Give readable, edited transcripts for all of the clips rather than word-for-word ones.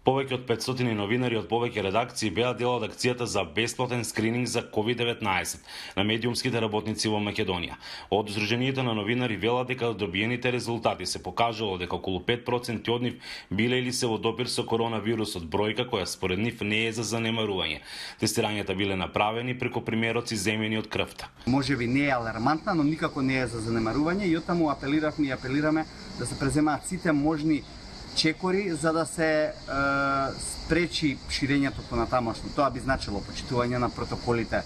Повеќе од 500 новинари од повеќе редакции беа дел од акцијата за бесплатен скрининг за COVID-19 на медиумските работници во Македонија. Од Сдруженијето на новинари велат дека од добиените резултати се покажало дека околу 5% од нив биле или се во допир со коронавирусот, бројка која според нив не е за занемарување. Тестирањата биле направени преку примероци земени од крвта. Можеби не е алармантна, но никако не е за занемарување и оттаму апелиравме и апелираме да се преземаат сите можни чекори за да се спречи ширењето понатамошно. Тоа би значило почитување на протоколите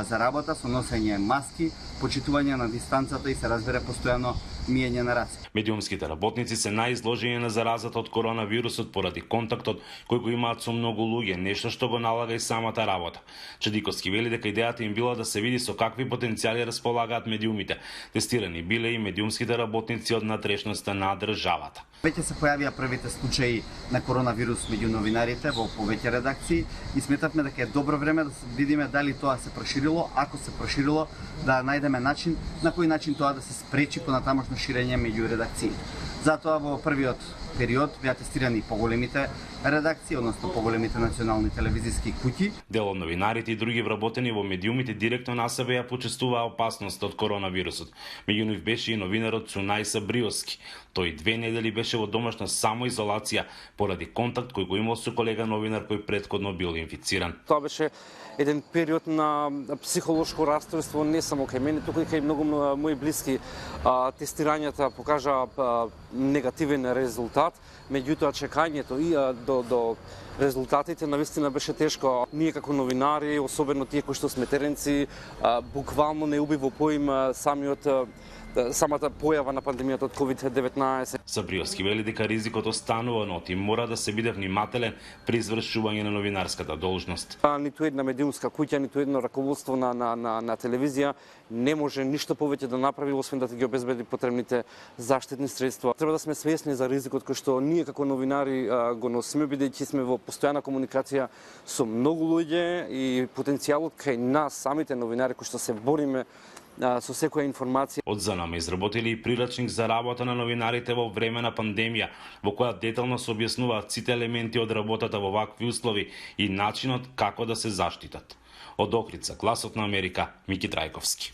за работа со носење маски, почитување на дистанцата и се разбере постојано миење на раце. Медиумските работници се најизложени на заразата од коронавирусот поради контактот кој го имаат со многу луѓе, нешто што го налага и самата работа. Чедиковски вели дека идејата им била да се види со какви потенцијали располагаат медиумите. Тестирани биле и медиумските работници од натрешноста на државата. Веќе се појавија првите случаи на коронавирус меѓу новинарите во повеќе редакции и сметавме дека е добро време да видиме дали тоа се проширило, ако се проширило да најдеме начин на кој начин тоа да се спречи понатамошно ширење меѓу редакции. Затоа во првиот период беа тестирани поголемите редакции, односно поголемите национални телевизиски куќи. Дел од новинарите и други вработени во медиумите директно на себе ја почувствуваа опасност од коронавирусот. Меѓу нив беше и новинарот Цунај Сабриовски. Тој 2 недели беше во домашна самоизолација поради контакт кој го имал со колега новинар кој претходно бил инфициран. Тоа беше еден период на психолошко расстройство не само кај мене, туку и кај многу мои блиски. Тестирањата покажаа негативен резултат, меѓутоа чекањето и до резултатите навистина беше тешко. Ние како новинари, особено тие кои што сме теренци, буквално не уби во поим самата појава на пандемијата од COVID-19. Сабриовски вели дека ризикот останува, но ти мора да се биде внимателен при извршување на новинарската должност. Ниту една медиумска куќа, ниту едно раководство на телевизија не може ништо повеќе да направи, освен да ги обезбеди потребните заштитни средства. Треба да сме свесни за ризикот кој што ние како новинари го носиме, бидејќи сме во постојана комуникација со многу луѓе и потенцијалот кај нас, самите новинари кои што се бориме со секоја информација. Од ЗНМ изработили и прирачник за работа на новинарите во време на пандемија, во која детално се објаснуваат сите елементи од работата во вакви услови и начинот како да се заштитат. Од Охридска, Гласот на Америка, Мики Трајковски.